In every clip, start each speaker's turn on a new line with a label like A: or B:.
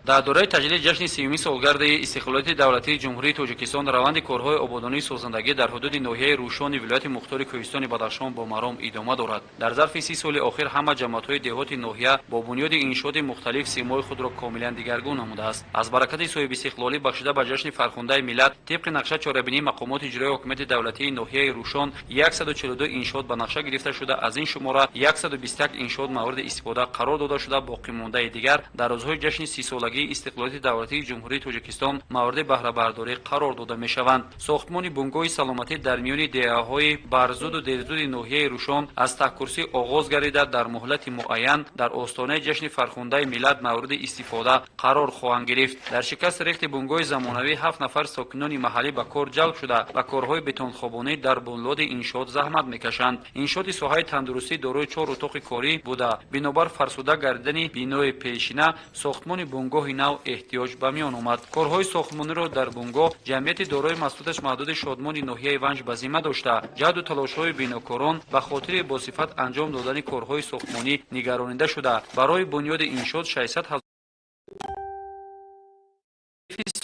A: дар дораи таҷлили ҷашни 30-юми солгардаи истиқлолияти давлатии ҷумҳурии тоҷикистон раванди корҳои ободонии созандагӣ дар ҳудуди ноҳияи рӯшони вилояти мухтори кӯҳистони Бадахшон бо маром идома дорад. дар зарфи 30 соли охир ҳама ҷамоатҳои деҳоти ноҳия бо бунёди иншооти мухталиф симои худро комилан дигаргун намудааст. аз баракати соҳибистиқлолӣ бахшида ба ҷашни фархундаи миллат тибқи нақша чорабинии мақомоти иҷроии ҳокимияти давлатии ноҳияи рӯшон 142 иншоот ба нақша гирифта шуда, аз ин шумора 121 иншоот мавриди истифода қарор дода шуда, боқимондаи дигар дар рӯзҳои ҷашни 30-солагии истиқлолияти давлатии ҷумҳурии тоҷикистон мавриди баҳрабардорӣ қарор дода мешаванд. сохтмони бунгоҳи саломатӣ дар миёни деҳаҳои барзуду дерзуди ноҳияи рӯшон аз таҳкурсӣ оғоз гардида дар муҳлати муайян дар остонаи ҷашни фархундаи миллат мавриди истифода қарор хоҳанд гирифт. дар шикасти рехти бунгоҳи замонавӣ 7 нафар сокинони маҳаллӣ ба кор ҷалб шуда ба корҳои бетонхобонӣ дар бунлоди иншоот заҳмат мекашанд. иншооти соҳаи тандурустӣ дорои 4 утоқи корӣ буда, бинобар фарсуда гардидани бинои пешина сохтмони бунгоҳи нав эҳтиёҷ ба миён омад. корҳои сохтмониро дар бунгоҳ ҷамъияти дорои масъулияташ маҳдуди шодмони ноҳияи ванҷ ба зимма дошта, ҷаҳду талошҳои бинокорон ба хотири босифат анҷом додани корҳои сохтмонӣ нигаронида шуда, барои бунёди иншоот 600 000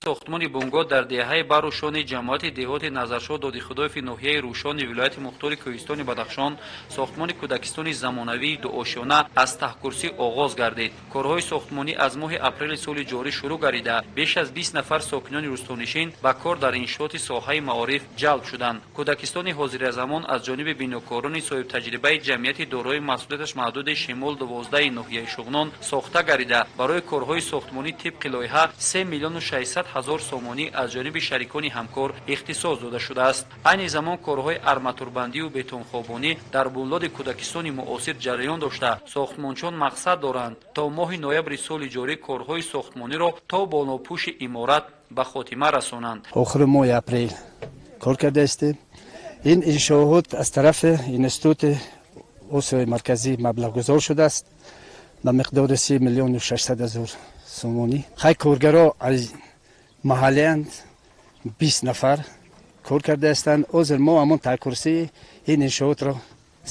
A: сохтмони бунгоҳ дар деҳаи барушони ҷамоати деҳоти Назаршод Додихудоеви ноҳияи рӯшони вилояти мухтори кӯҳистони Бадахшон сохтмони кӯдакистони замонавии дуошёна аз таҳкурсӣ оғоз гардид. корҳои сохтмонӣ аз моҳи апрели соли ҷорӣ шурӯъ гардида беш аз 20 нафар сокинони рӯстонишин ба кор дар иншооти соҳаи маориф ҷалб шуданд. кӯдакистони ҳозиразамон аз ҷониби бинокорони соҳибтаҷрибаи ҷамъияти дорои масъулияташ маҳдуди шимол 12 ноҳияи Шуғнон сохта гардида, барои корҳои сохтмонӣ тибқи лоиҳа 3 млн 600 000 сомонӣ аз ҷониби шарикони ҳамкор ихтисос дода шудааст. айни замон корҳои арматурбандию бетонхобонӣ дар бунлоди кӯдакистони муосир ҷараён дошта, сохтмончиён мақсад доранд то моҳи ноябри соли ҷорӣ корҳои сохтмониро то болопӯши иморат ба хотима расонанд.
B: охири моҳи апрел кор кардаистем. ин иншоот аз тарафи институти осиёи марказӣ маблағгузор шудааст ба миқдори 3 млн 600 000 сомонӣ. хай коргаро аз маҳаллиянд 20 нафар кор кардаистанд. ҳозир мо ҳамон таҳкурсии ин иншоотро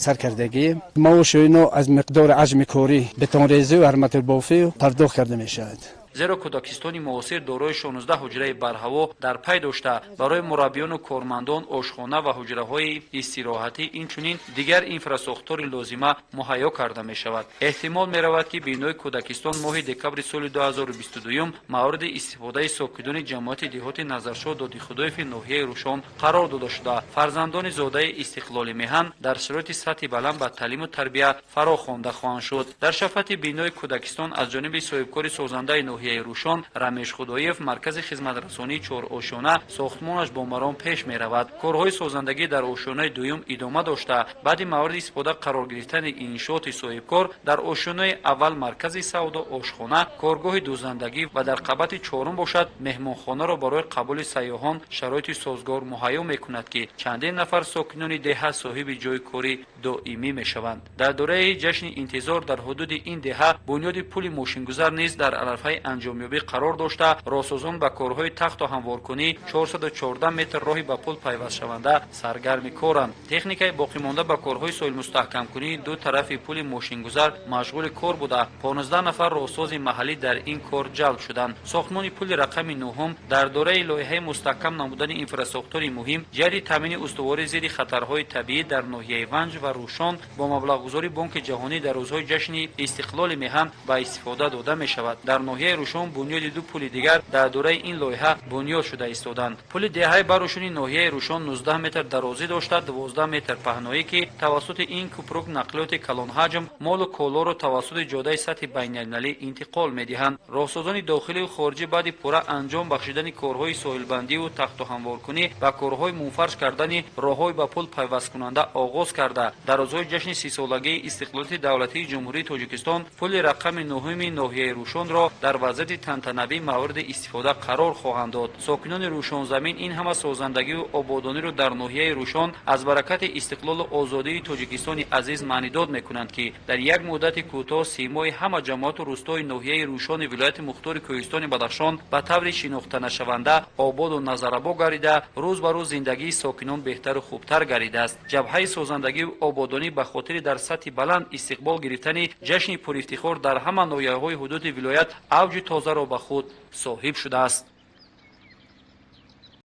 B: сар кардагием. маоши ино аз миқдори ҳаҷми корӣ бетонрезию арматурбофию пардохт карда мешавад.
A: зеро кӯдакистони муосир дорои 16 ҳуҷраи барҳаво дар пай дошта, барои мураббиёну кормандон ошхона ва ҳуҷраҳои истироҳатӣ инчунин дигар инфрасохтори лозима муҳайё карда мешавад. эҳтимол меравад ки бинои кӯдакистон моҳи декабри соли 2022 мавриди истифодаи сокинони ҷамоати деҳоти Назаршод Додихудоеви ноҳияи рӯшон қарор дода шуда, фарзандони зодаи истиқлоли меҳан дар шароити сатҳи баланд ба таълиму тарбия фарохонда хоҳанд шуд. дар шафати бинои кӯдакистон аз ҷониби соҳибкори созандаи ноҳияи рӯшон Рамеш Худоев маркази хизматрасонии чорошона сохтмонаш бо маром пеш меравад. корҳои созандагӣ дар ошонаи дуюм идома дошта, баъди мавриди истифода қарор гирифтани иншооти соҳибкор дар ошонаи аввал маркази савдо ошхона, коргоҳи дӯзандагӣ ва дар қабати чорум бошад меҳмонхонаро барои қабули сайёҳон шароити созгор муҳайё мекунад ки чандин нафар сокинони деҳа соҳиби ҷойи кори доимӣ мешаванд. дар дораи ҷашни интизор дар ҳудуди ин деҳа бунёди пули мошингузар низ дар алафҳаи анҷомёбӣ қарор дошта, роҳсозон ба корҳои тахту ҳамворкунӣ 414 метр роҳи ба пул пайвастшаванда саргарми коранд. техникаи боқимонда ба корҳои соҳилмустаҳкамкунӣ ду тарафи пули мошингузар машғули кор буда, 15 нафар роҳсози маҳаллӣ дар ин кор ҷалб шуданд. сохтмони пули рақами 9 дар дораи лоиҳаи мустаҳкам намудани инфрасохтори муҳим ҷаҳди таъмини устуворӣ зидди хатарҳои табиӣ дар ноҳияи ванҷ ва рӯшон бо маблағгузори бонки ҷаҳонӣ дар рӯзҳои ҷашни истиқлоли меҳан ба истифода дода мешавад. дар ноҳияи рӯшон бунёди ду пули дигар дар дораи ин лоиҳа бунёд шуда истоданд. пули деҳаи барушони ноҳияи рӯшон 19 метр дарозӣ дошта, 12 метр паҳноӣ ки тавассути ин кӯпрук нақлиёти калонҳаҷм молу колоро тавассути ҷодаи сатҳи байналмилалӣ интиқол медиҳанд. роҳсозони дохиливу хориҷӣ баъди пурра анҷом бахшидани корҳои соҳилбандиву тахту ҳамворкунӣ ва корҳои мунфарш кардани роҳҳои ба пул пайвасткунанда оғоз карда, дар рӯзҳои ҷашни 30-солагии истиқлолияти давлатии ҷумҳурии тоҷикистон пули рақами 9-уми ноҳияи рӯшонро дар вазъияти тантанавӣ мавриди истифода қарор хоҳанд дод. сокинони рӯшонзамин ин ҳама созандагиву ободониро дар ноҳияи рӯшон аз баракати истиқлолу озодии тоҷикистони азиз маънидод мекунанд ки дар як муддати кӯтоҳ симои ҳама ҷамоату рӯстои ноҳияи рӯшони вилояти мухтори кӯҳистони Бадахшон ба таври шинохтанашаванда ободу назарабо гардида, рӯз ба рӯз зиндагии сокинон беҳтару хубтар гардидааст. ҷабҳаи созандагиву ободонӣ ба хотири дар сатҳи баланд истиқбол гирифтани ҷашни пурифтихор дар ҳама ноҳияҳои ҳудуди вилоят авҷу тозаро ба худ соҳиб шудааст.